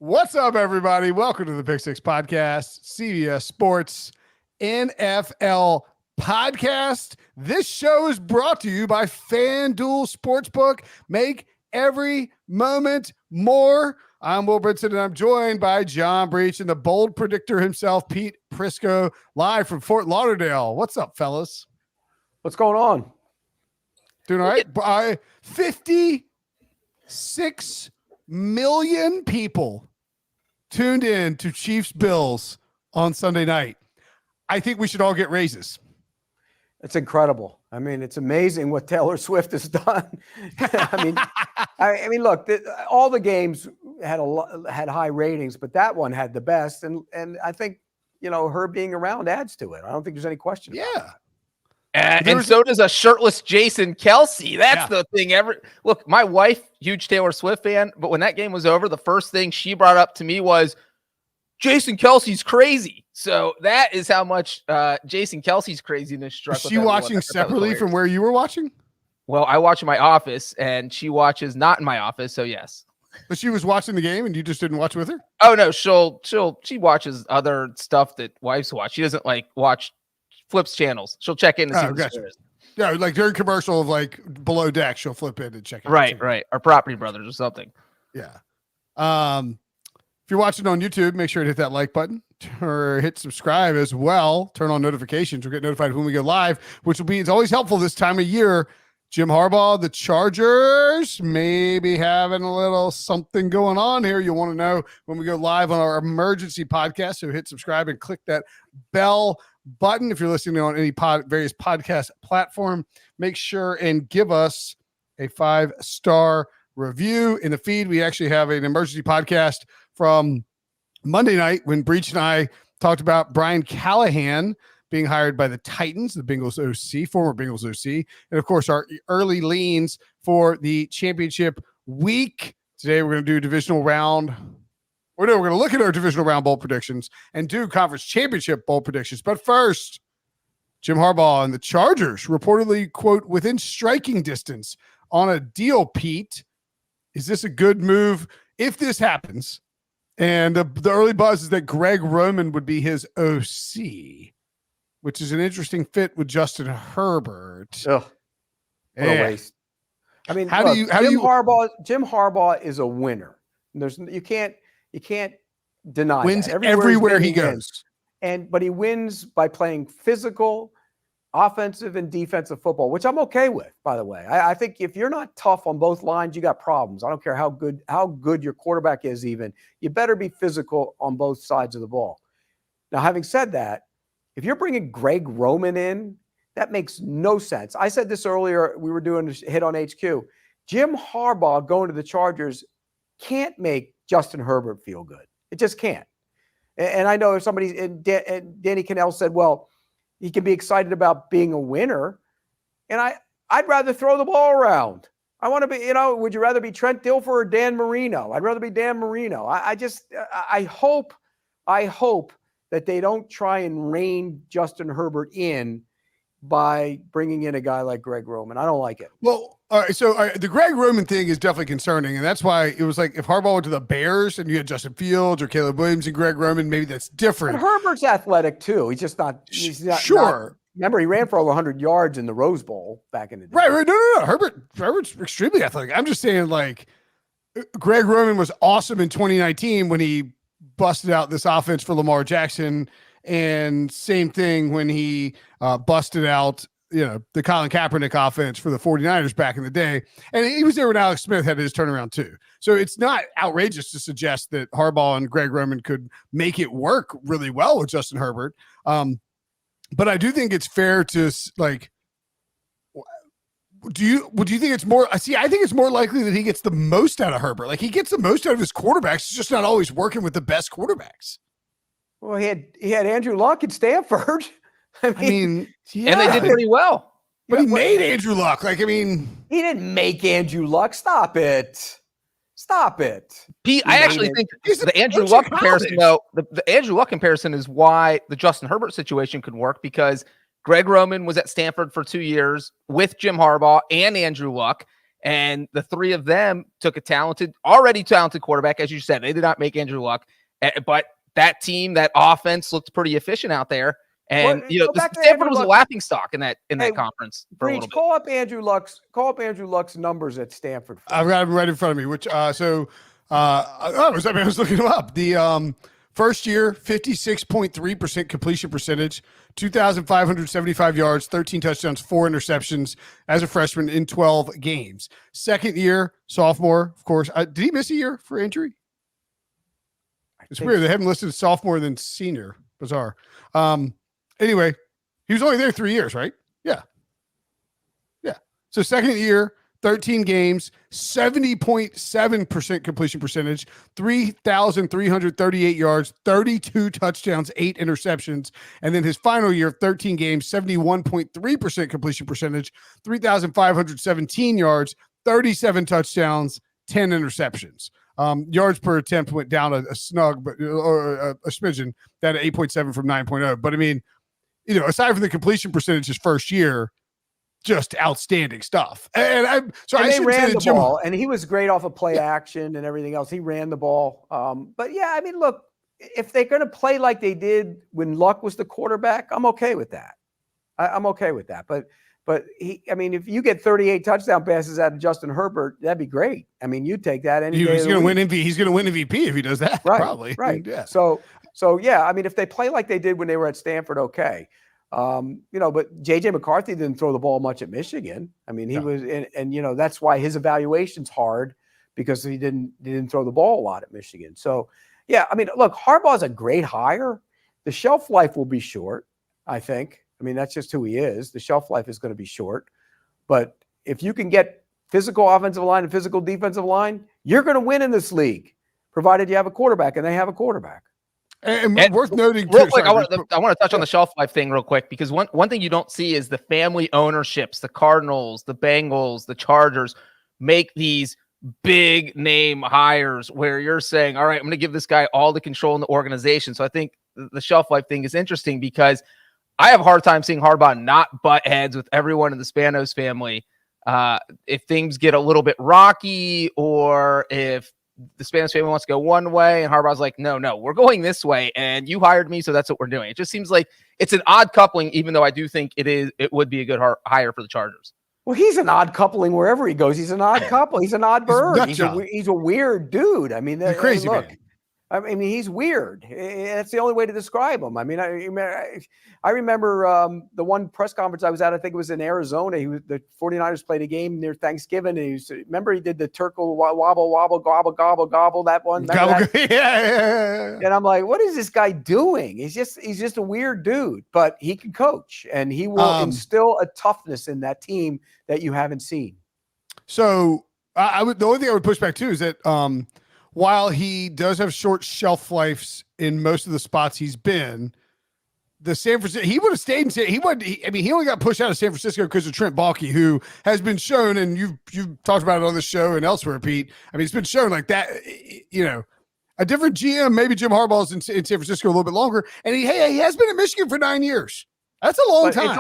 What's up, everybody? Welcome to the Pick Six Podcast, CBS Sports NFL Podcast. This show is brought to you by FanDuel Sportsbook. Make every moment more. I'm Will Brinson, and I'm joined by John Breech and the bold predictor himself, Pete Prisco, live from Fort Lauderdale. What's up, fellas? What's going on? Doing all right? By 56 million people tuned in to Chiefs Bills on Sunday night. I think we should all get raises. It's incredible. I mean, it's amazing what Taylor Swift has done. I mean, look, all the games had high ratings, but that one had the best, and I think her being around adds to it. I don't think there's any question. Yeah. And so does a shirtless Jason Kelce. That's the thing. Look, my wife, huge Taylor Swift fan, but when that game was over, the first thing she brought up to me was Jason Kelce's crazy. So that is how much Jason Kelce's craziness struck. Was she watching separately from where you were watching? Well, I watch in my office, and she watches not in my office. So yes. But she was watching the game, and you just didn't watch with her? Oh no, she watches other stuff that wives watch. She doesn't watch. Flips channels. She'll check in and see what the score is. Yeah, like during commercial of Below Deck, she'll flip in and check in. Right. Our Property Brothers or something. Yeah. If you're watching on YouTube, make sure to hit that like button or hit subscribe as well. Turn on notifications. You'll get notified when we go live, which it's always helpful this time of year. Jim Harbaugh, the Chargers, maybe having a little something going on here. You'll want to know when we go live on our emergency podcast. So hit subscribe and click that bell button. If you're listening on any various podcast platform, make sure and give us a 5-star review in the feed. We actually have an emergency podcast from Monday night when Breech and I talked about Brian Callahan being hired by the Titans, the Bengals OC, former Bengals OC, and of course our early leans for the championship week. Today we're going to do divisional round. We're going to look at our divisional round bowl predictions and do conference championship bowl predictions. But first, Jim Harbaugh and the Chargers reportedly, quote, within striking distance on a deal, Pete. Is this a good move if this happens? And the early buzz is that Greg Roman would be his OC, which is an interesting fit with Justin Herbert. Ugh, what a waste. I mean, Jim Harbaugh is a winner. You can't deny wins that. everywhere he goes. But he wins by playing physical, offensive and defensive football, which I'm okay with, by the way. I think if you're not tough on both lines, you got problems. I don't care how good your quarterback is even. You better be physical on both sides of the ball. Now, having said that, if you're bringing Greg Roman in, that makes no sense. I said this earlier. We were doing a hit on HQ. Jim Harbaugh going to the Chargers can't make Justin Herbert feel good. It just can't. And I know if somebody, and Danny Cannell said, well, he can be excited about being a winner. And I'd rather throw the ball around. I want to be, would you rather be Trent Dilfer or Dan Marino? I'd rather be Dan Marino. I hope that they don't try and rein Justin Herbert in by bringing in a guy like Greg Roman. I don't like it. Well, all right. So the Greg Roman thing is definitely concerning. And that's why it was like if Harbaugh went to the Bears and you had Justin Fields or Caleb Williams and Greg Roman, maybe that's different. But Herbert's athletic too. He's not sure. Remember, he ran for over 100 yards in the Rose Bowl back in the day. Right. No. Herbert's extremely athletic. I'm just saying, Greg Roman was awesome in 2019 when he busted out this offense for Lamar Jackson. And same thing when he busted out, the Colin Kaepernick offense for the 49ers back in the day. And he was there when Alex Smith had his turnaround too. So it's not outrageous to suggest that Harbaugh and Greg Roman could make it work really well with Justin Herbert. But I do think it's fair to do you think it's more, I think it's more likely that he gets the most out of Herbert. He gets the most out of his quarterbacks. It's just not always working with the best quarterbacks. Well, he had Andrew Luck at Stanford. And they did pretty well. But he made Andrew Luck. He didn't make Andrew Luck. Stop it. Pete, I actually think the Andrew Luck comparison, though, the Andrew Luck comparison is why the Justin Herbert situation could work, because Greg Roman was at Stanford for 2 years with Jim Harbaugh and Andrew Luck. And the three of them took a already talented quarterback. As you said, they did not make Andrew Luck, but that team, that offense looked pretty efficient out there. And Stanford was a laughing stock in that conference for a little bit. Call up Andrew Luck's numbers at Stanford. I've got him right in front of me. I was looking him up. The first year, 56.3% completion percentage, 2,575 yards, 13 touchdowns, 4 interceptions as a freshman in 12 games. Second year, sophomore, of course. Did he miss a year for injury? It's weird. They have him listed as sophomore than senior. Bizarre. Anyway, he was only there 3 years, right? Yeah. So second year, 13 games, 70.7% completion percentage, 3,338 yards, 32 touchdowns, 8 interceptions. And then his final year, 13 games, 71.3% completion percentage, 3,517 yards, 37 touchdowns, 10 interceptions. Yards per attempt went down a snug, or a smidgen, down to 8.7 from 9.0. But I mean, aside from the completion percentage his first year, just outstanding stuff. They ran the ball, and he was great off of play action and everything else. He ran the ball. But yeah, I mean, look, if they're going to play like they did when Luck was the quarterback, I'm okay with that. I'm okay with that. But if you get 38 touchdown passes out of Justin Herbert, that'd be great. I mean, you take that any day. He's going to win MVP. He's going to win MVP if he does that. Right, probably. Right. Yeah. So yeah, I mean, if they play like they did when they were at Stanford, okay. But JJ McCarthy didn't throw the ball much at Michigan. I mean, he was, and that's why his evaluation's hard, because he didn't throw the ball a lot at Michigan. So yeah, I mean, look, Harbaugh's a great hire. The shelf life will be short, I think. I mean, that's just who he is. The shelf life is going to be short. But if you can get physical offensive line and physical defensive line, you're going to win in this league, provided you have a quarterback, and they have a quarterback. And worth noting, real quick, I want to touch on the shelf life thing real quick, because one thing you don't see is the family ownerships. The Cardinals, the Bengals, the Chargers make these big name hires where you're saying, all right, I'm going to give this guy all the control in the organization. So I think the shelf life thing is interesting, because I have a hard time seeing Harbaugh not butt heads with everyone in the Spanos family. If things get a little bit rocky, or if the Spanos family wants to go one way and Harbaugh's like, no, we're going this way, and you hired me, so that's what we're doing. It just seems like it's an odd coupling, even though I do think it would be a good hire for the Chargers. Well, he's an odd coupling wherever he goes. He's an odd couple. He's an odd bird. He's a weird dude. I mean, crazy man. I mean, he's weird. That's the only way to describe him. I mean, I remember the one press conference I was at, I think it was in Arizona. The 49ers played a game near Thanksgiving, and remember he did the turtle wobble, wobble, gobble, gobble, gobble, that one? That? Yeah. And I'm like, what is this guy doing? He's just a weird dude, but he can coach, and he will instill a toughness in that team that you haven't seen. So the only thing I would push back to is that while he does have short shelf lives in most of the spots he's been, the San Francisco, he would have stayed in. He only got pushed out of San Francisco because of Trent Baalke, who has been shown, and you've talked about it on this show and elsewhere, Pete. I mean, it's been shown like that. A different GM, maybe Jim Harbaugh's in San Francisco a little bit longer, and he has been in Michigan for 9 years. That's a long time.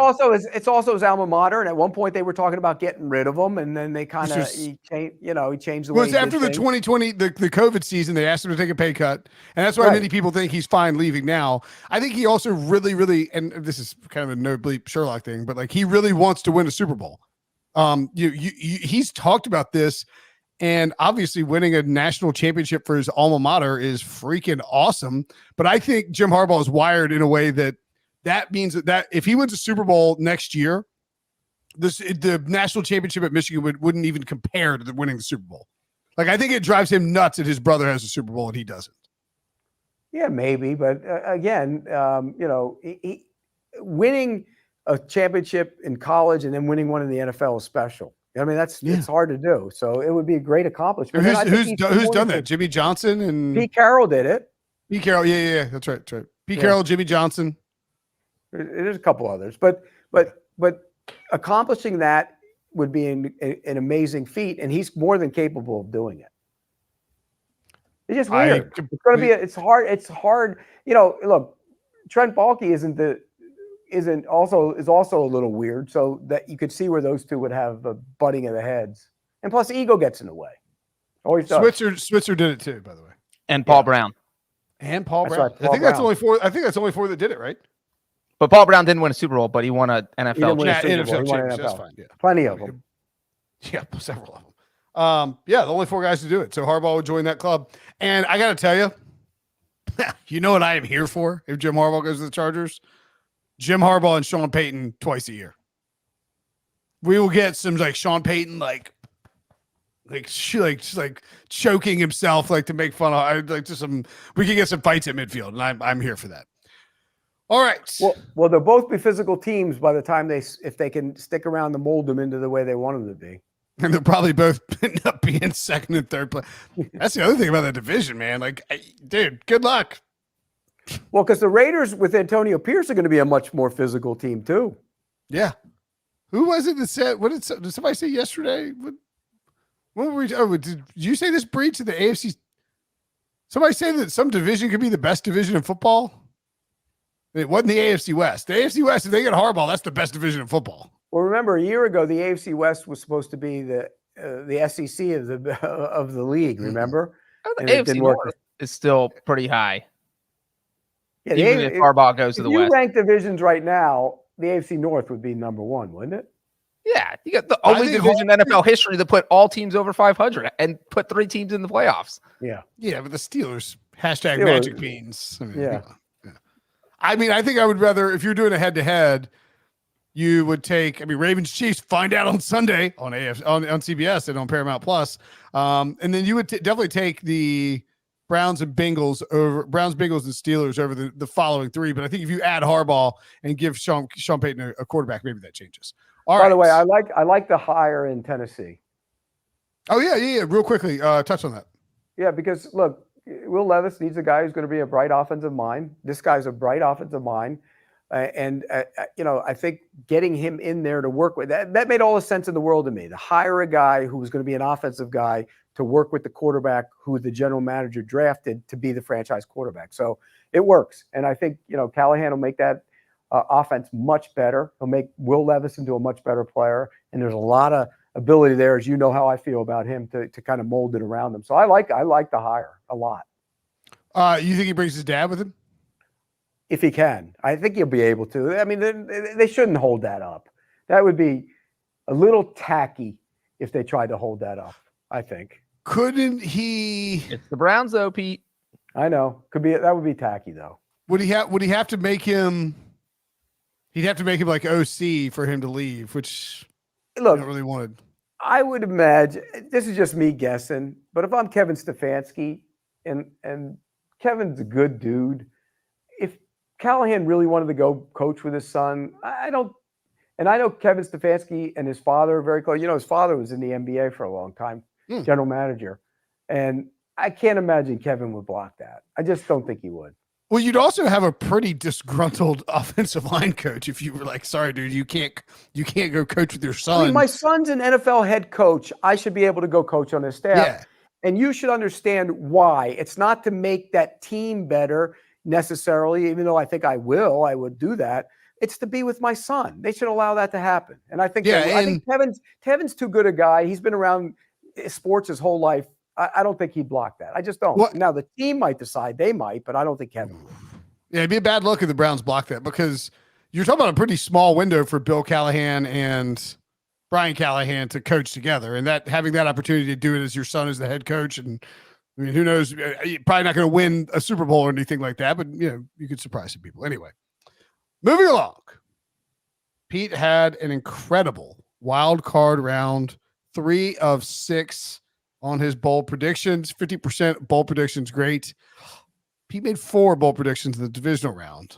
It's also his alma mater, and at one point they were talking about getting rid of him, and then they kind of he changed the way. Well, it's after the 2020 the COVID season. They asked him to take a pay cut, and that's why many people think he's fine leaving now. I think he also really, and this is kind of a no bleep Sherlock thing, but like he really wants to win a Super Bowl. He's talked about this, and obviously winning a national championship for his alma mater is freaking awesome. But I think Jim Harbaugh is wired in a way that means that if he wins a Super Bowl next year, the national championship at Michigan wouldn't even compare to winning the Super Bowl. Like, I think it drives him nuts that his brother has a Super Bowl and he doesn't. Yeah, maybe. But again, winning a championship in college and then winning one in the NFL is special. I mean, it's hard to do. So it would be a great accomplishment. Who's done that? Jimmy Johnson and Pete Carroll did it. Pete Carroll, yeah, that's right. Pete Carroll, Jimmy Johnson. There's a couple others, but accomplishing that would be an amazing feat, and he's more than capable of doing it. It's just weird. It's going to be. It's hard. It's hard. Look, Trent Baalke is also a little weird, so that you could see where those two would have a butting of the heads. And plus, ego gets in the way. Always does. Switzer did it too, by the way. And Paul Brown. And Paul That's Brown. right, Paul I think that's Brown. only four. I think that's only 4 that did it, right? But Paul Brown didn't win a Super Bowl, but he won an He NFL didn't win a championship. Super Bowl. He won championship. That's NFL. fine. Yeah. Plenty of them. Yeah, several of them. Yeah, the only 4 guys to do it. So Harbaugh would join that club. And I got to tell you, you know what I am here for if Jim Harbaugh goes to the Chargers? Jim Harbaugh and Sean Payton twice a year. We will get some like Sean Payton, like choking himself, like to make fun of. I'd like to some. We can get some fights at midfield, and I'm here for that. All right. Well, they'll both be physical teams by the time if they can stick around to mold them into the way they want them to be. And they'll probably both end up being second and third place. That's the other thing about that division, man. Like, dude, good luck. Well, because the Raiders with Antonio Pierce are going to be a much more physical team too. Yeah. Who was it that said? Did somebody say yesterday? What were we? Oh, did you say this breach of the AFC? Somebody say that some division could be the best division in football. It wasn't the AFC West. The AFC West, if they get Harbaugh, that's the best division in football. Well, remember a year ago, the AFC West was supposed to be the SEC of the league. Remember? The AFC North is still pretty high. Yeah, even if Harbaugh goes to the West. If you rank divisions right now, the AFC North would be number 1, wouldn't it? Yeah, you got the only division in NFL history that put all teams over 500 and put 3 teams in the playoffs. Yeah, but the Steelers #Magic Beans. Yeah. I mean, I think I would rather, if you're doing a head-to-head, you would take, Ravens Chiefs, find out on Sunday on CBS and on Paramount Plus. And then you would definitely take the Browns, Bengals, and Steelers over the following 3. But I think if you add Harbaugh and give Sean Payton a quarterback, maybe that changes. By the way, I like the hire in Tennessee. Oh, yeah. Real quickly, touch on that. Yeah, because look, Will Levis needs a guy who's going to be a bright offensive mind. This guy's a bright offensive mind. I think getting him in there to work with that made all the sense in the world to me. To hire a guy who was going to be an offensive guy to work with the quarterback who the general manager drafted to be the franchise quarterback. So it works. And I think, Callahan will make that offense much better. He'll make Will Levis into a much better player. And there's a lot of ability there, as you know how I feel about him, to kind of mold it around him. So I like the hire a lot. You think he brings his dad with him? If he can. I think he'll be able to. I mean, they shouldn't hold that up. That would be a little tacky if they tried to hold that up, I think. Couldn't he? It's the Browns, though, Pete. I know. That would be tacky, though. Would he have to make him? He'd have to make him like OC for him to leave, which look, I don't really wanted. I would imagine, this is just me guessing, but if I'm Kevin Stefanski, and Kevin's a good dude, if Callahan really wanted to go coach with his son, I know Kevin Stefanski and his father are very close. His father was in the NBA for a long time, general manager. And I can't imagine Kevin would block that. I just don't think he would. Well, you'd also have a pretty disgruntled offensive line coach if you were like, sorry, dude, you can't go coach with your son. My son's an NFL head coach. I should be able to go coach on his staff. Yeah. And you should understand why. It's not to make that team better necessarily, even though I think I would do that. It's to be with my son. They should allow that to happen. And I think, I think Kevin's too good a guy. He's been around sports his whole life. I don't think he'd block that. I just don't. What? Now, the team might decide. They might, but I don't think Kevin would. Yeah, it'd be a bad look if the Browns block that, because you're talking about a pretty small window for Bill Callahan and Brian Callahan to coach together, and that having that opportunity to do it as your son as the head coach. And who knows, you're probably not going to win a Super Bowl or anything like that, but you could surprise some people. Anyway, moving along. Pete had an incredible wild card round, 3 of 6 on his bold predictions, 50% bold predictions. Great. Pete made 4 bold predictions in the divisional round.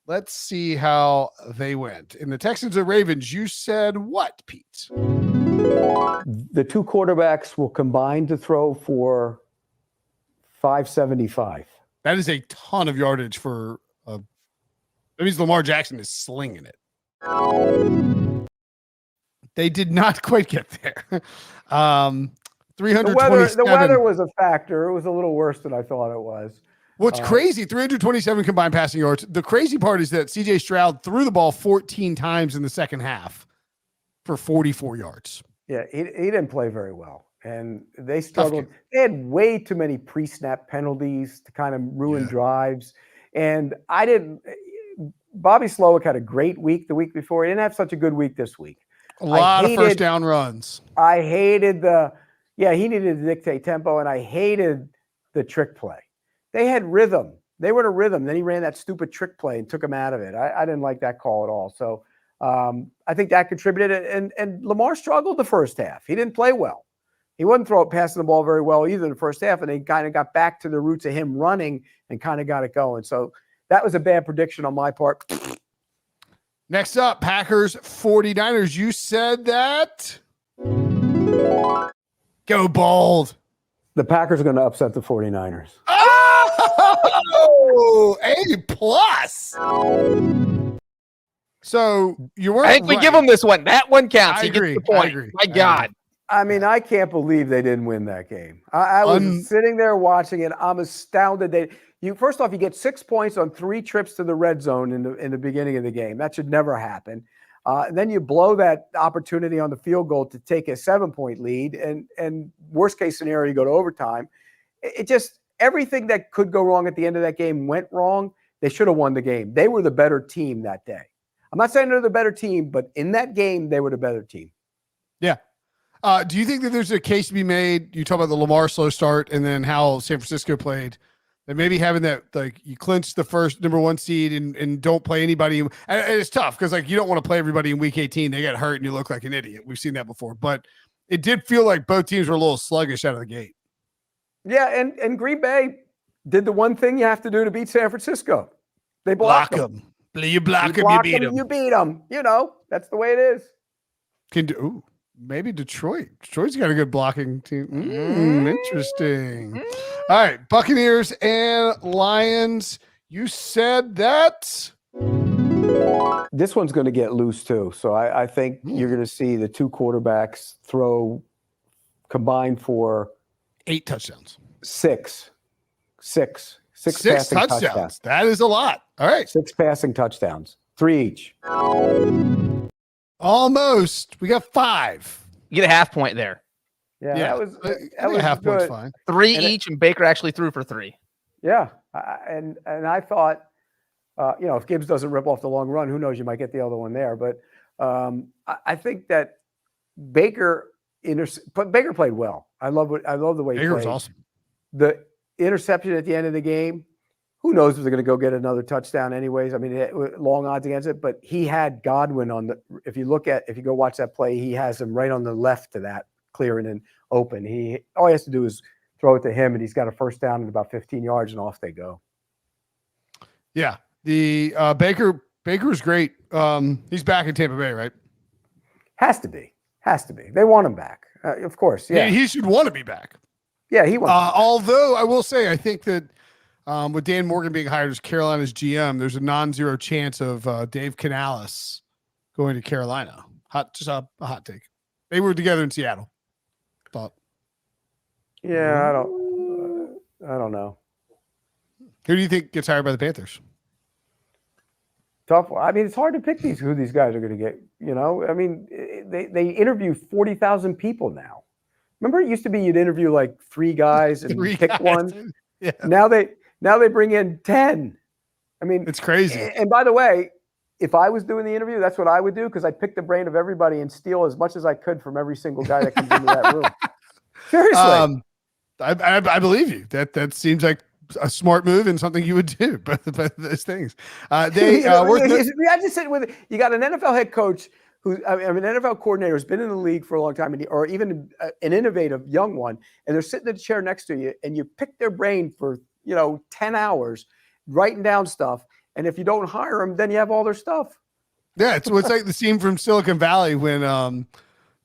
Let's see how they went. In the Texans and Ravens, you said what, Pete? The 2 quarterbacks will combine to throw for 575. That is a ton of yardage for that means Lamar Jackson is slinging it. They did not quite get there. 327. The weather was a factor. It was a little worse than I thought it was. What's crazy, 327 combined passing yards. The crazy part is that CJ Stroud threw the ball 14 times in the second half for 44 yards. Yeah, he didn't play very well, and they struggled. They had way too many pre-snap penalties to kind of ruin drives, and I didn't. Bobby Slowick had a great week the week before. He didn't have such a good week this week. A lot of first down runs. I hated he needed to dictate tempo, and I hated the trick play. They had rhythm. They were in a rhythm. Then he ran that stupid trick play and took him out of it. I didn't like that call at all. So I think that contributed. And Lamar struggled the first half. He didn't play well. He wasn't passing the ball very well either in the first half, and they kind of got back to the roots of him running and kind of got it going. So that was a bad prediction on my part. Next up, Packers 49ers. You said that. Go bold. The Packers are going to upset the 49ers. Oh, A plus. So you weren't. I think we give him this one. That one counts. I agree. Gets the point. I agree. My God. I mean, I can't believe they didn't win that game. I was sitting there watching it. I'm astounded. First off, you get 6 points on 3 trips to the red zone in the beginning of the game. That should never happen. Then you blow that opportunity on the field goal to take a 7-point lead, and worst case scenario, you go to overtime. It just everything that could go wrong at the end of that game went wrong. They should have won the game. They were the better team that day. I'm not saying they're the better team, but in that game, they were the better team. Yeah. Do you think that there's a case to be made? You talk about the Lamar slow start and then how San Francisco played. And maybe having that, like, you clinch the first number 1 seed and don't play anybody. And it's tough because, like, you don't want to play everybody in week 18. They get hurt and you look like an idiot. We've seen that before. But it did feel like both teams were a little sluggish out of the gate. Yeah, and Green Bay did the one thing you have to do to beat San Francisco. They block them. You block them, you beat them. You beat them. That's the way it is. Maybe Detroit. Detroit's got a good blocking team. Interesting. All right, Buccaneers and Lions. You said that. This one's going to get loose too. So I think you're going to see the 2 quarterbacks throw combined for 8 touchdowns. 6 Six passing touchdowns. That is a lot. All right. 6 passing touchdowns. 3 each. Almost. We got 5. You get a half point there. Yeah. That was a half point's good. fine. 3 each, and Baker actually threw for 3. Yeah. And I thought, if Gibbs doesn't rip off the long run, who knows? You might get the other one there. But I think that Baker played well. I love the way he Baker played. was awesome. The interception at the end of the game, who knows if they're going to go get another touchdown anyways. I mean, long odds against it, but he had Godwin if you go watch that play, he has him right on the left to that, clearing and open. All he has to do is throw it to him, and he's got a first down at about 15 yards, and off they go. Yeah. The Baker's great. He's back in Tampa Bay, right? Has to be. They want him back. Of course. Yeah. He should want to be back. Yeah, he wants. Although I will say, I think that with Dan Morgan being hired as Carolina's GM, there's a non-zero chance of Dave Canales going to Carolina. Just a hot take. They were together in Seattle. Thought. Yeah, I don't know. Who do you think gets hired by the Panthers? Tough. I mean, it's hard to pick who these guys are going to get. I mean, they interview 40,000 people now. Remember, it used to be you'd interview like 3 guys and pick one. Yeah. Now they bring in 10. I mean, it's crazy. And by the way, if I was doing the interview, that's what I would do, because I'd pick the brain of everybody and steal as much as I could from every single guy that comes into that room. Seriously. I believe you. That seems like a smart move and something you would do. But those things, I just said you got an NFL head coach an NFL coordinator who's been in the league for a long time, or even an innovative young one, and they're sitting in a chair next to you, and you pick their brain for 10 hours, writing down stuff. And if you don't hire them, then you have all their stuff. Yeah, it's like the scene from Silicon Valley when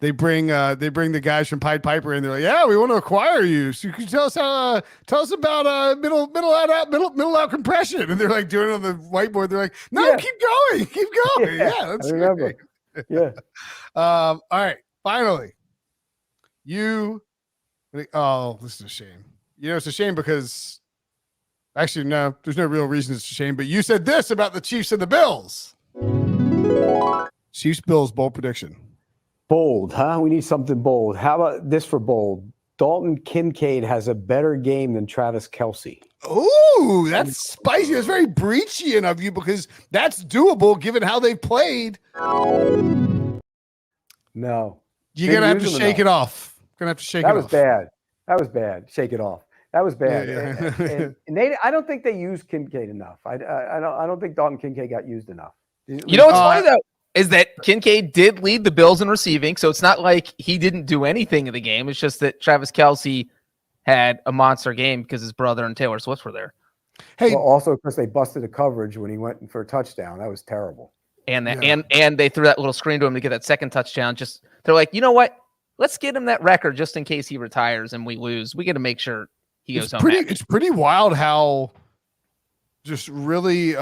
they bring the guys from Pied Piper in. They're like, "Yeah, we want to acquire you. So you can tell us about middle out compression." And they're like doing it on the whiteboard. They're like, "No, keep going." Yeah, that's great. Yeah. All right. Finally, this is a shame. It's a shame because actually, no, there's no real reason it's a shame. But you said this about the Chiefs and the Bills. Chiefs Bills bold prediction. Bold, huh? We need something bold. How about this for bold? Dalton Kincaid has a better game than Travis Kelce. Ooh, that's spicy. That's very breechian of you because that's doable given how they've played. No. You're going to have to shake it off. Going to have to shake it off. That was bad. That was bad. Shake it off. That was bad. Yeah. And I don't think they used Kincaid enough. I don't think Dalton Kincaid got used enough. You know what's funny though is that Kincaid did lead the Bills in receiving, so it's not like he didn't do anything in the game. It's just that Travis Kelce had a monster game because his brother and Taylor Swift were there. Hey, well, also because they busted a coverage when he went for a touchdown. That was terrible. And and they threw that little screen to him to get that second touchdown. Just they're like, you know what? Let's get him that record just in case he retires and we lose. We got to make sure he goes home. It's pretty wild how just really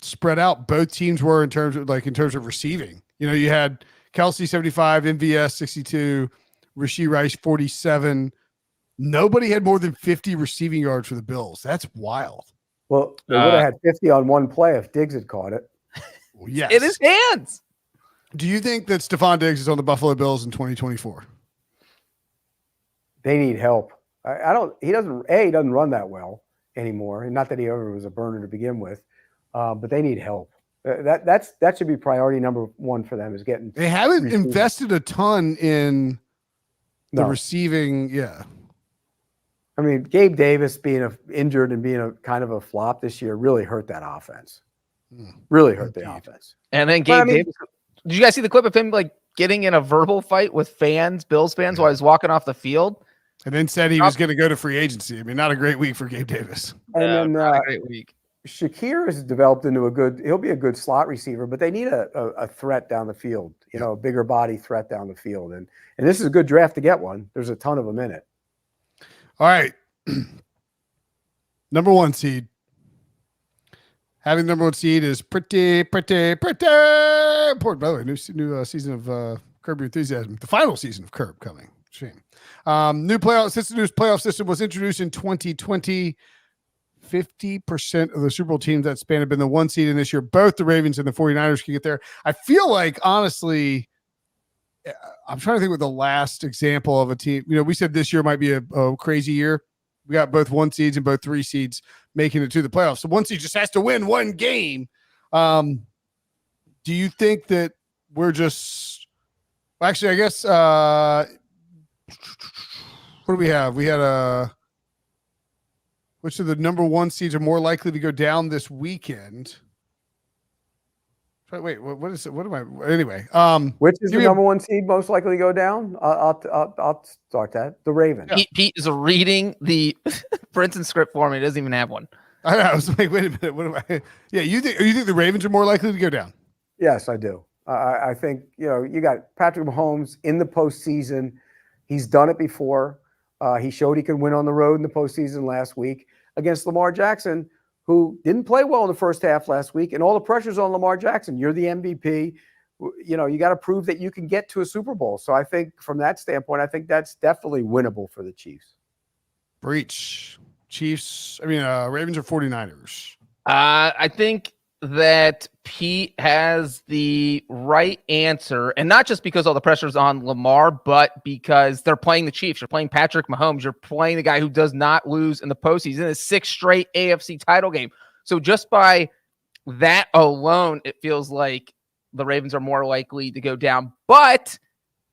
spread out both teams were in terms of receiving. You know, you had Kelce 75, MVS 62, Rashee Rice 47. Nobody had more than 50 receiving yards for the Bills. That's wild. Well, they would have had 50 on one play if Diggs had caught it. Well, yes. In his hands. Do you think that Stephon Diggs is on the Buffalo Bills in 2024? They need help. He doesn't run that well anymore. And not that he ever was a burner to begin with, but they need help. That should be priority number one for them is getting. They haven't invested a ton in the receiving. Yeah. I mean, Gabe Davis being injured and being a kind of a flop this year really hurt that offense. Really hurt the offense. And then Gabe Davis. Did you guys see the clip of him like getting in a verbal fight with Bills fans while he's walking off the field? And then said he was going to go to free agency. I mean, not a great week for Gabe Davis. And then not a great week. Shakir has developed into he'll be a good slot receiver, but they need a threat down the field, a bigger body threat down the field. And this is a good draft to get one. There's a ton of them in it. All right. Number one seed. Having number one seed is pretty important. By the way, new season of Curb Your Enthusiasm. The final season of Curb coming. Shame. New playoff system was introduced in 2020. 50% of the Super Bowl teams that span have been the one seed in this year. Both the Ravens and the 49ers can get there. I feel like, honestly, I'm trying to think what the last example of a team, we said this year might be a crazy year. We got both one seeds and both three seeds making it to the playoffs. So one seed just has to win one game. Do you think that we're just, actually, I guess, what do we have? We had which of the number one seeds are more likely to go down this weekend? Wait, what is it? What am I? Anyway, which is the number one seed most likely to go down? I'll start that. The Ravens. Pete is reading the Brinson script for me. He doesn't even have one. I was like, wait a minute. What am I? Yeah, you think the Ravens are more likely to go down? Yes, I do. I think you got Patrick Mahomes in the postseason. He's done it before. He showed he could win on the road in the postseason last week against Lamar Jackson, who didn't play well in the first half last week, and all the pressure's on Lamar Jackson. You're the MVP. You got to prove that you can get to a Super Bowl. So I think from that standpoint, I think that's definitely winnable for the Chiefs. Breech. Chiefs. Ravens or 49ers? I think that Pete has the right answer, and not just because all the pressure's on Lamar, but because they're playing the Chiefs. You're playing Patrick Mahomes. You're playing the guy who does not lose in the postseason. In his sixth straight AFC title game. So just by that alone, it feels like the Ravens are more likely to go down. But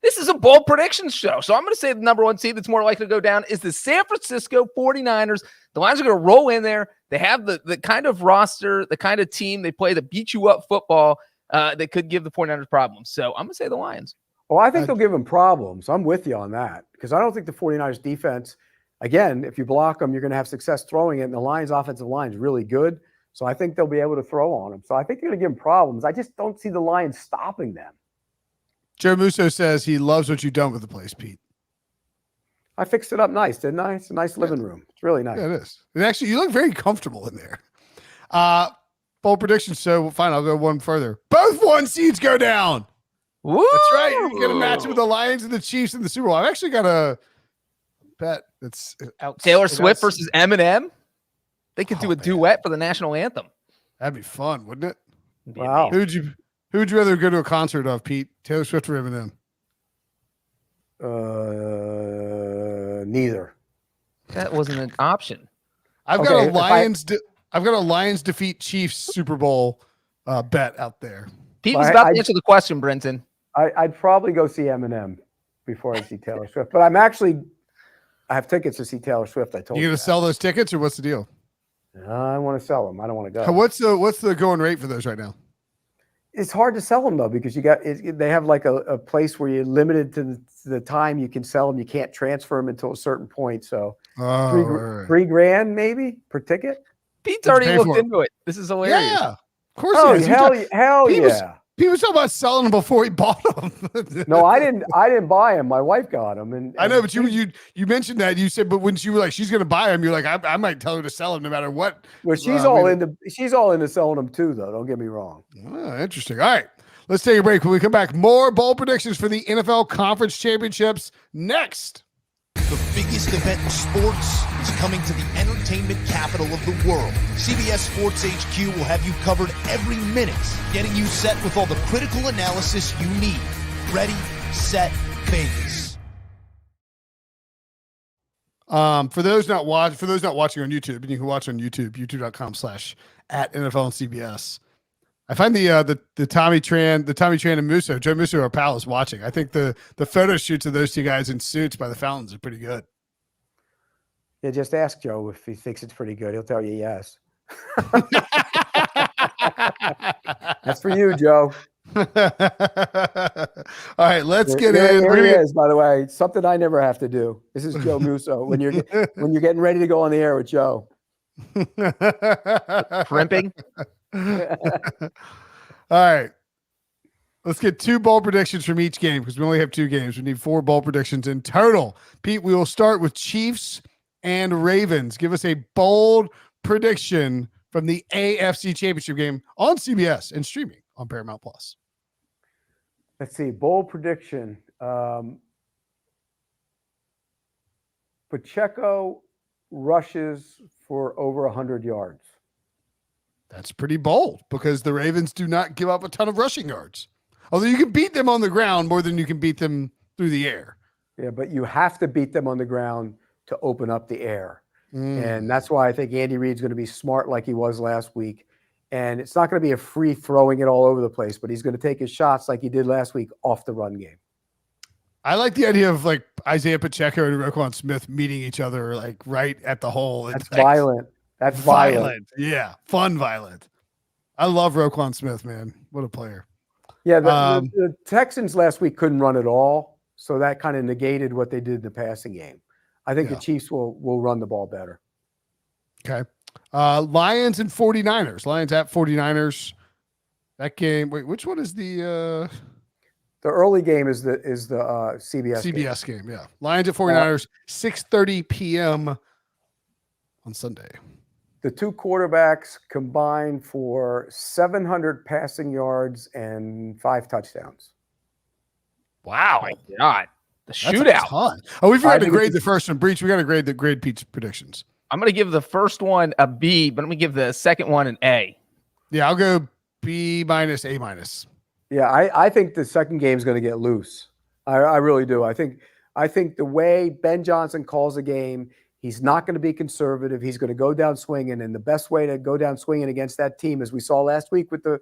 this is a bold predictions show. So I'm going to say the number one seed that's more likely to go down is the San Francisco 49ers. The Lions are going to roll in there. They have the kind of roster, the kind of team they play that beat you up football that could give the 49ers problems. So I'm going to say the Lions. Well, I think they'll give them problems. I'm with you on that because I don't think the 49ers defense, again, if you block them, you're going to have success throwing it. And the Lions offensive line is really good. So I think they'll be able to throw on them. So I think they're going to give them problems. I just don't see the Lions stopping them. Joe Musso says he loves what you've done with the place, Pete. I fixed it up nice, didn't I? It's a nice living room. It's really nice. Yeah, it is. And actually, you look very comfortable in there. Bold predictions. So fine, I'll go one further. Both one seeds go down. Woo! That's right. You're going to match it with the Lions and the Chiefs in the Super Bowl. I've actually got a bet that's out. Taylor Swift versus Eminem. They could do a duet for the national anthem. That'd be fun, wouldn't it? Wow. Who'd you rather go to a concert of, Pete? Taylor Swift or Eminem? Neither. That wasn't an option. I've got a Lions defeat Chiefs Super Bowl bet out there. Pete was about to answer the question, Brinson. I'd probably go see Eminem before I see Taylor Swift, but I have tickets to see Taylor Swift. I told you. You gonna sell those tickets, or what's the deal? I want to sell them. I don't want to go. What's the going rate for those right now? It's hard to sell them though, because they have like a place where you're limited to the time you can sell them. You can't transfer them until a certain point. So $3,000 maybe per ticket. Pete's already looked into it. This is hilarious. Yeah, of course. Oh, hell yeah. He was talking about selling them before he bought them. No, I didn't buy them. My wife got them. And I know, but you mentioned that. You said, but when she was like, she's going to buy them, you're like, I might tell her to sell them no matter what. Well, she's all into selling them too, though. Don't get me wrong. Oh, interesting. All right, let's take a break. When we come back, more bowl predictions for the NFL Conference Championships next. The biggest event in sports is coming to the entertainment capital of the world. CBS Sports HQ will have you covered every minute, getting you set with all the critical analysis you need. Ready, set, Vegas. For those not watching on YouTube, and you can watch on YouTube, youtube.com/@NFL&CBS. I find the Tommy Tran and Musso, Joe Musso, our pal, is watching. I think the photo shoots of those two guys in suits by the fountains are pretty good. Yeah, just ask Joe if he thinks it's pretty good. He'll tell you yes. That's for you, Joe. All right, let's get in. Here he is, by the way. Something I never have to do. This is Joe Musso when you're getting ready to go on the air with Joe. Crimping. All right, let's get 2 bowl predictions from each game because we only have 2 games. We need 4 bowl predictions in total. Pete, we will start with Chiefs and Ravens. Give us a bold prediction from the AFC Championship game on CBS and streaming on Paramount Plus. Let's see, bold prediction. Pacheco rushes for over 100 yards. That's pretty bold because the Ravens do not give up a ton of rushing yards. Although you can beat them on the ground more than you can beat them through the air. Yeah, but you have to beat them on the ground to open up the air. And that's why I think Andy Reid's going to be smart like he was last week. And it's not going to be a free throwing it all over the place, but he's going to take his shots like he did last week off the run game. I like the idea of like Isaiah Pacheco and Roquan Smith meeting each other like right at the hole. That's violent. That's violent. Yeah, fun violent. I love Roquan Smith, man. What a player. Yeah, the Texans last week couldn't run at all, so that kind of negated what they did in the passing game. I think the Chiefs will run the ball better. Okay. Lions and 49ers. Lions at 49ers. That game. Wait, which one is the early game is the CBS game. Yeah. Lions at 49ers, 6:30 p.m. on Sunday. The 2 quarterbacks combined for 700 passing yards and 5 touchdowns. Wow. Oh my God. The shootout. Oh, we forgot to grade the first one. Breech, we got to grade Pete's predictions. I'm going to give the first one a B, but let me give the second one an A. Yeah, I'll go B-, A-. Yeah, I think the second game is going to get loose. I really do. I think the way Ben Johnson calls the game, he's not going to be conservative. He's going to go down swinging, and the best way to go down swinging against that team, as we saw last week with the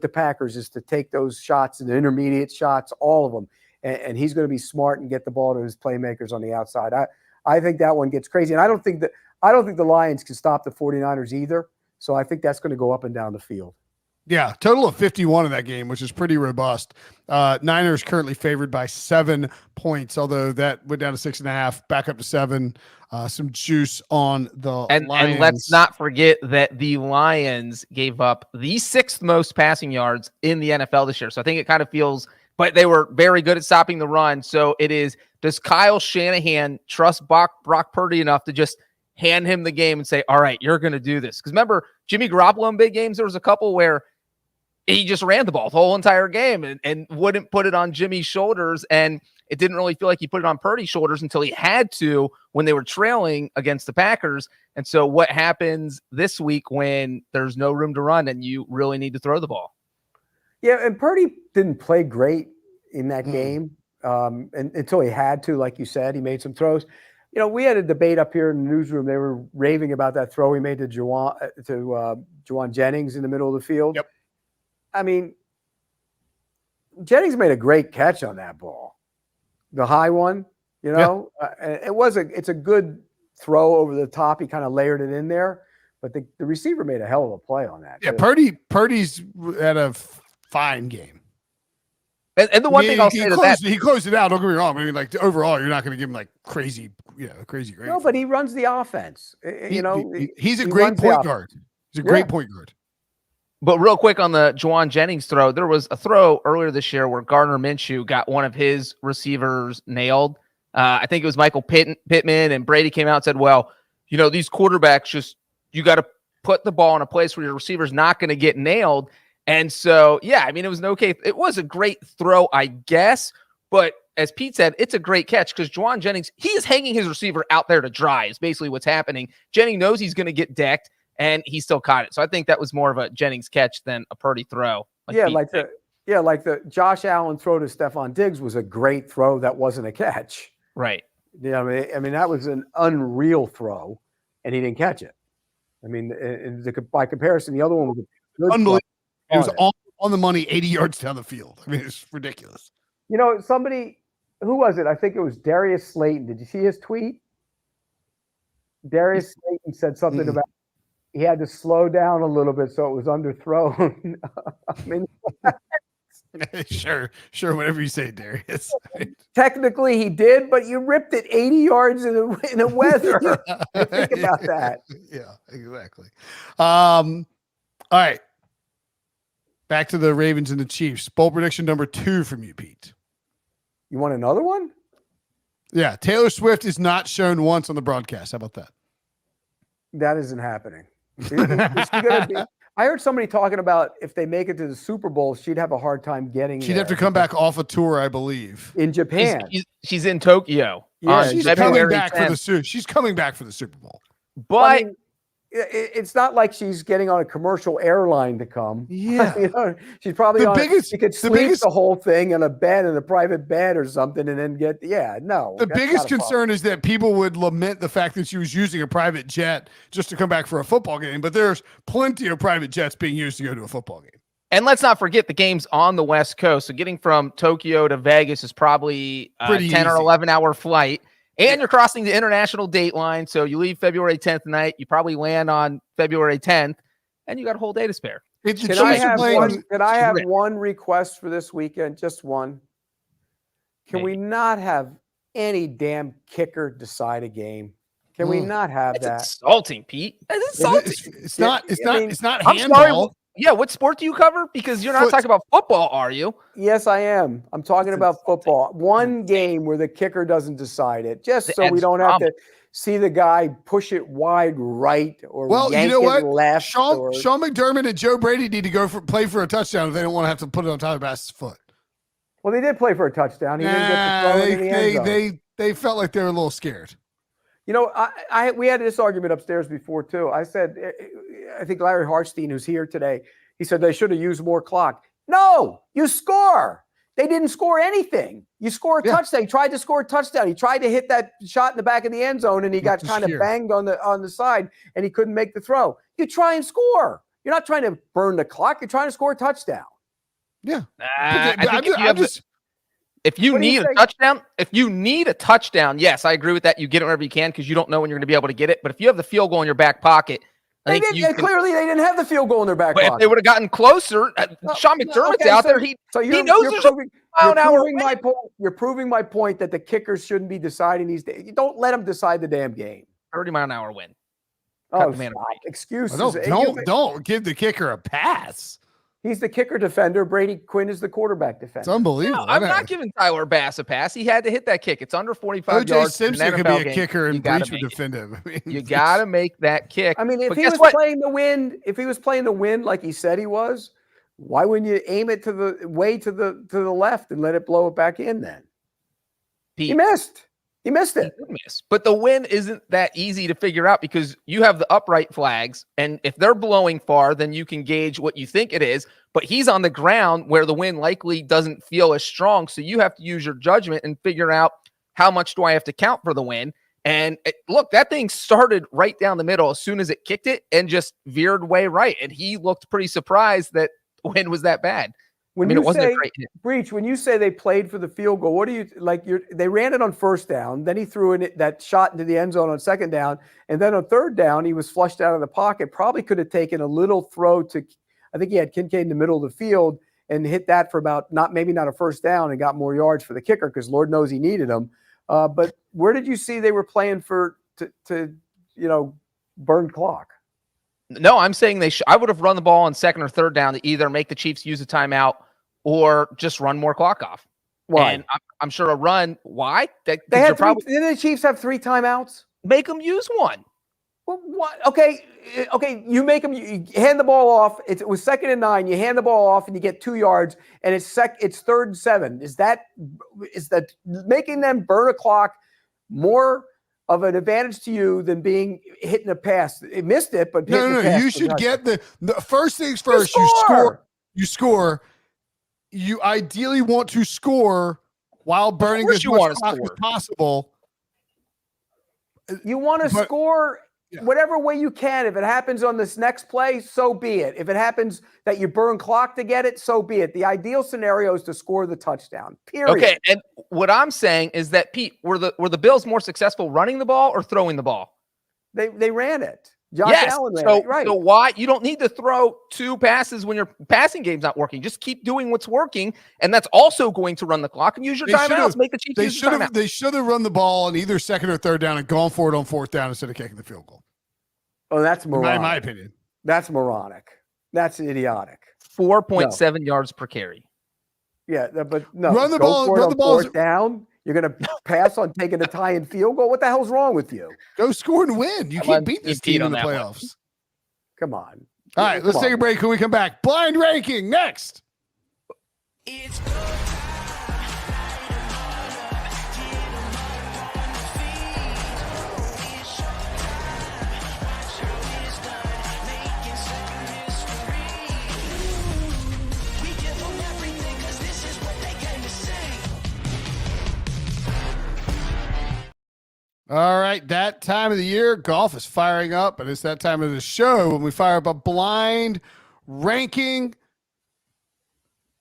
Packers, is to take those shots and the intermediate shots, all of them, and he's going to be smart and get the ball to his playmakers on the outside. I think that one gets crazy, and I don't think the Lions can stop the 49ers either. So I think that's going to go up and down the field. Yeah, total of 51 in that game, which is pretty robust. Niners currently favored by 7 points, although that went down to 6.5, back up to 7. Some juice on the Lions. And let's not forget that the Lions gave up the 6th most passing yards in the NFL this year. So I think it kind of feels, but they were very good at stopping the run. So it is, does Kyle Shanahan trust Brock Purdy enough to just hand him the game and say, all right, you're going to do this? Because remember, Jimmy Garoppolo in big games, there was a couple where he just ran the ball the whole entire game and wouldn't put it on Jimmy's shoulders. And it didn't really feel like he put it on Purdy's shoulders until he had to when they were trailing against the Packers. And so what happens this week when there's no room to run and you really need to throw the ball? Yeah, and Purdy didn't play great in that game. and until he had to, like you said, he made some throws. We had a debate up here in the newsroom. They were raving about that throw he made to Juwan Jennings in the middle of the field. Yep. I mean, Jennings made a great catch on that ball, the high one. It's a good throw over the top. He kind of layered it in there, but the receiver made a hell of a play on that. Yeah, Purdy's had a fine game. And the one thing I'll say he closed it out. Don't get me wrong. I mean, like overall, you're not going to give him like crazy grade. No, but he runs the offense. He's a great point guard. He's a great point guard. But real quick on the Juwan Jennings throw, there was a throw earlier this year where Gardner Minshew got one of his receivers nailed. I think it was Michael Pittman, and Brady came out and said, well, these quarterbacks you got to put the ball in a place where your receiver's not going to get nailed. And so, yeah, I mean, it was it was a great throw, I guess. But as Pete said, it's a great catch because Juwan Jennings, he is hanging his receiver out there to dry is basically what's happening. Jennings knows he's going to get decked, and he still caught it. So I think that was more of a Jennings catch than a Purdy throw. Like the Josh Allen throw to Stephon Diggs was a great throw. That wasn't a catch. Right. Yeah, I mean, that was an unreal throw, and he didn't catch it. I mean, by comparison, the other one was unbelievable. It was on the money, 80 yards down the field. I mean, it's ridiculous. Somebody, who was it? I think it was Darius Slayton. Did you see his tweet? Darius Slayton said something about he had to slow down a little bit so it was underthrown. I mean, sure, whatever you say, Darius. Technically, he did, but you ripped it 80 yards in a weather. Think about that. Yeah, exactly. All right. Back to the Ravens and the Chiefs. Bowl prediction number 2 from you, Pete. You want another one? Yeah. Taylor Swift is not shown once on the broadcast. How about that? That isn't happening. I heard somebody talking about if they make it to the Super Bowl, she'd have a hard time getting She'd have to come back off a tour, I believe. In Japan. She's in Tokyo. Yeah, she's coming back for she's coming back for the Super Bowl. But it's not like she's getting on a commercial airline to come. Yeah. She's probably she could sleep the whole thing in a private bed or something and then no. The biggest concern is that people would lament the fact that she was using a private jet just to come back for a football game, but there's plenty of private jets being used to go to a football game. And let's not forget the game's on the West Coast. So getting from Tokyo to Vegas is probably a 10 or 11 hour flight. And you're crossing the international date line. So you leave February 10th night. You probably land on February 10th, and you got a whole day to spare. Can I have one request for this weekend? Just one. Can we not have any damn kicker decide a game? Can we not have that? Insulting, Pete. That's insulting. It's not I'm handball. Sorry. Yeah, what sport do you cover? Because you're not talking about football, are you? Yes, I am. I'm talking about football. One game where the kicker doesn't decide it, just so we don't have to see the guy push it wide right or yank it left. Sean McDermott and Joe Brady need to play for a touchdown if they don't want to have to put it on Tyler Bass's foot. Well, they did play for a touchdown. He didn't get to throw it in the end zone. They felt like they were a little scared. We had this argument upstairs before too. I said, I think Larry Hartstein, who's here today, he said they should have used more clock. No, you score. They didn't score anything. You score a touchdown. He tried to score a touchdown. He tried to hit that shot in the back of the end zone, and he got kind of banged on the side, and he couldn't make the throw. You try and score. You're not trying to burn the clock. You're trying to score a touchdown. Yeah. If you need a touchdown, yes, I agree with that. You get it whenever you can because you don't know when you're going to be able to get it. But if you have the field goal in your back pocket, clearly they didn't have the field goal in their back pocket. If they would have gotten closer, Sean McDermott's out there. He knows you're proving my point that the kickers shouldn't be deciding these days. You don't let them decide the damn game. 30-mile-an-hour win. Excuses. Don't give the kicker a pass. He's the kicker defender. Brady Quinn is the quarterback defender. It's unbelievable. No, I'm not giving Tyler Bass a pass. He had to hit that kick. It's under 45 yards. O.J. Simpson could be a kicker and Breech would defend him. I mean, you got to make that kick. I mean, if he was playing the wind like he said he was, why wouldn't you aim it to the left and let it blow it back in then? Pete, he missed. He missed it. He did miss. But the win isn't that easy to figure out because you have the upright flags, and if they're blowing far, then you can gauge what you think it is. But he's on the ground where the wind likely doesn't feel as strong, so you have to use your judgment and figure out how much do I have to count for the win. And look, that thing started right down the middle as soon as it kicked it and just veered way right. And he looked pretty surprised that the wind was that bad. When it wasn't a great hit. Breech, when you say they played for the field goal, what do you like? They ran it on first down, then he threw in that shot into the end zone on second down, and then on third down he was flushed out of the pocket. Probably could have taken a little throw to, I think he had Kincaid in the middle of the field and hit that for about maybe not a first down and got more yards for the kicker because Lord knows he needed them. But where did you see they were playing to burn clock? No, I'm saying I would have run the ball on second or third down to either make the Chiefs use a timeout or just run more clock off. Why? And I'm sure a run. Why? Didn't the Chiefs have 3 timeouts? Make them use one. Well, what? Okay. You make them. You hand the ball off. It was 2nd and 9. You hand the ball off and you get 2 yards, and it's 3rd and 7. Is that making them burn a clock more of an advantage to you than being hitting a pass? It missed it, but no. You should get the first things first. You score. You ideally want to score while burning as much clock as possible. You want to score whatever way you can. If it happens on this next play, so be it. If it happens that you burn clock to get it, so be it. The ideal scenario is to score the touchdown, period. Okay, and what I'm saying is that, Pete, were the Bills more successful running the ball or throwing the ball? They ran it. Josh Allen ran it, right. So why? You don't need to throw 2 passes when your passing game's not working. Just keep doing what's working, and that's also going to run the clock and use your timeouts. Make the Chiefs use your timeout. They should have run the ball on either second or third down and gone for it on 4th down instead of kicking the field goal. Oh, that's moronic. In my opinion. That's moronic. That's idiotic. 4.7 yards per carry. Yeah, but no. Run the ball. Run the ball. 4th down. You're going to pass on taking a tie-in field goal? What the hell's wrong with you? Go score and win. You can't beat this team in the playoffs. Come on. All right, let's take a break. When we come back, blind ranking next. It's All right, that time of the year, golf is firing up, and it's that time of the show when we fire up a blind ranking.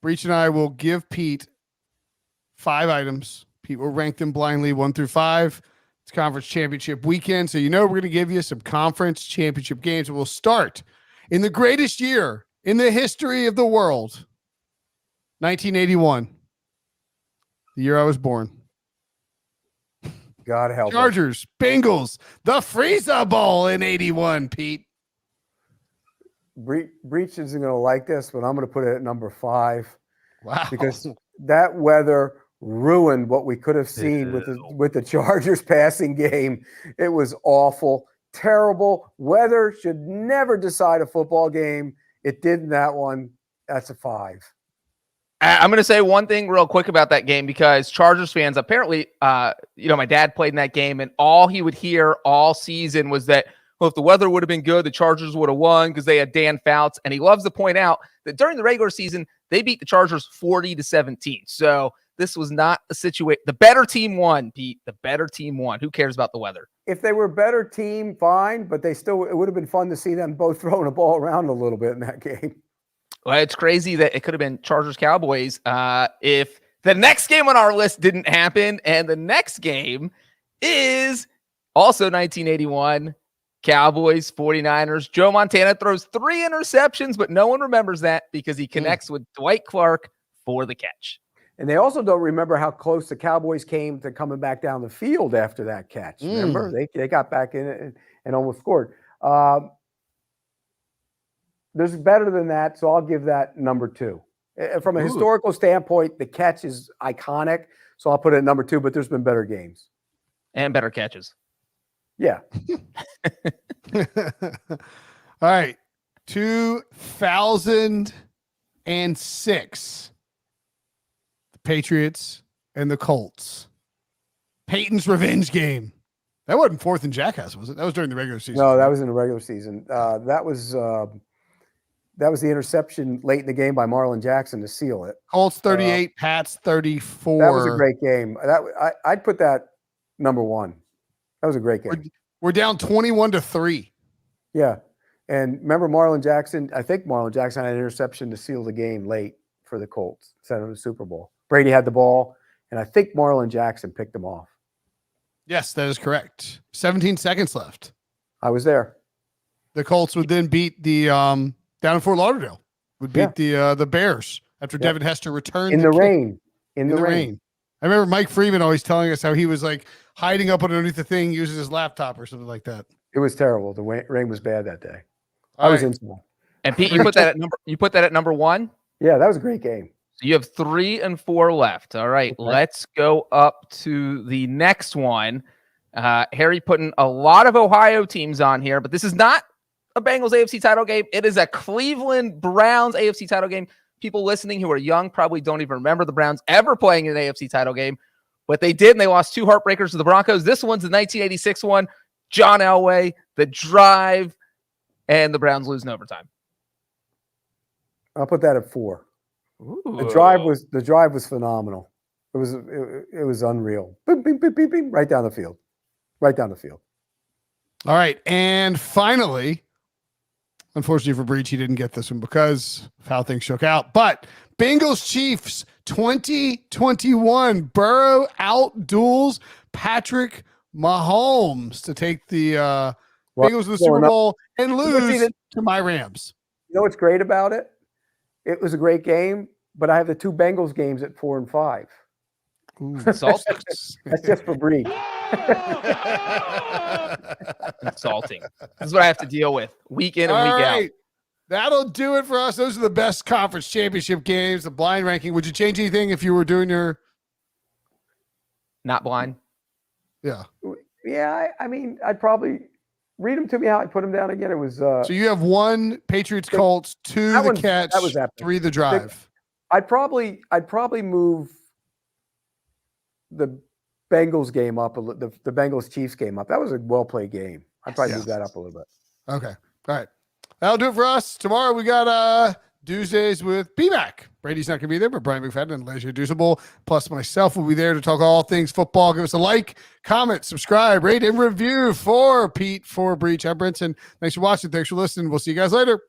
Breech and I will give Pete 5 items. Pete will rank them blindly 1 through 5. It's conference championship weekend, so we're going to give you some conference championship games, and we'll start in the greatest year in the history of the world, 1981, the year I was born. God help Chargers, Bengals, the Frieza Bowl in 81, Pete. Breech isn't going to like this, but I'm going to put it at number 5. Wow. Because that weather ruined what we could have seen with the Chargers passing game. It was awful, terrible. Weather should never decide a football game. It did in that one. That's a 5. I'm going to say one thing real quick about that game because Chargers fans, apparently, my dad played in that game, and all he would hear all season was that, well, if the weather would have been good, the Chargers would have won because they had Dan Fouts. And he loves to point out that during the regular season, they beat the Chargers 40-17. So this was not a situation. The better team won, Pete. The better team won. Who cares about the weather? If they were a better team, fine, but it would have been fun to see them both throwing the ball around a little bit in that game. Well, it's crazy that it could have been Chargers-Cowboys if the next game on our list didn't happen. And the next game is also 1981, Cowboys, 49ers. Joe Montana throws 3 interceptions, but no one remembers that because he connects with Dwight Clark for the catch. And they also don't remember how close the Cowboys came to coming back down the field after that catch. Remember? They got back in it and almost scored. There's better than that, so I'll give that number 2. From a historical standpoint, the catch is iconic, so I'll put it at number 2, but there's been better games. And better catches. Yeah. All right. 2006. The Patriots and the Colts Peyton's revenge game. That wasn't 4th and Jackass, was it? That was during the regular season. No, that was in the regular season. That was the interception late in the game by Marlon Jackson to seal it. Colts 38, Pats 34. That was a great game. I'd put that number one. That was a great game. We're down 21-3. Yeah. And remember Marlon Jackson? I think Marlon Jackson had an interception to seal the game late for the Colts, sent them to the Super Bowl. Brady had the ball, and I think Marlon Jackson picked him off. Yes, that is correct. 17 seconds left. I was there. The Colts would then beat the down in Fort Lauderdale. Would beat the Bears after Devin Hester returned in the rain. In the rain. I remember Mike Freeman always telling us how he was like hiding up underneath the thing, using his laptop or something like that. It was terrible. The rain was bad that day. I was in school. And Pete, you put that at number 1? Yeah, that was a great game. So you have 3 and 4 left. All right, let's go up to the next one. Harry putting a lot of Ohio teams on here, but this is not a Bengals AFC title game. It is a Cleveland Browns AFC title game. People listening who are young probably don't even remember the Browns ever playing an AFC title game, but they did, and they lost 2 heartbreakers to the Broncos. This one's the 1986 one. John Elway, the drive, and the Browns lose in overtime. I'll put that at 4. Ooh. The drive was phenomenal. It was unreal. Boom, boom, boom, boom, boom, right down the field. Right down the field. All right. And finally, unfortunately for Breech, he didn't get this one because of how things shook out. But Bengals Chiefs 2021. Burrow out-duels Patrick Mahomes to take the Bengals to the Super Bowl and lose to my Rams. You know what's great about it? It was a great game, but I have the 2 Bengals games at 4 and 5. Ooh, That's just for Breech. Insulting. This is what I have to deal with week in and week out. That'll do it for us. Those are the best conference championship games, the blind ranking. Would you change anything if you were doing your... Not blind? Yeah. Yeah, I mean, I'd probably... Read them to me how I put them down again. It was... so you have 1 Patriots Colts, 2 the catch, that was 3 the drive. I'd probably move the Bengals game up, the Bengals Chiefs game up. That was a well-played game. I'd probably move that up a little bit. Okay. All right. That'll do it for us. Tomorrow we got Tuesdays with BMAC. Brady's not going to be there, but Brian McFadden and Leisure Deuceable, plus myself, will be there to talk all things football. Give us a like, comment, subscribe, rate, and review for Pete, for Breech. I'm Brinson. Thanks for watching. Thanks for listening. We'll see you guys later.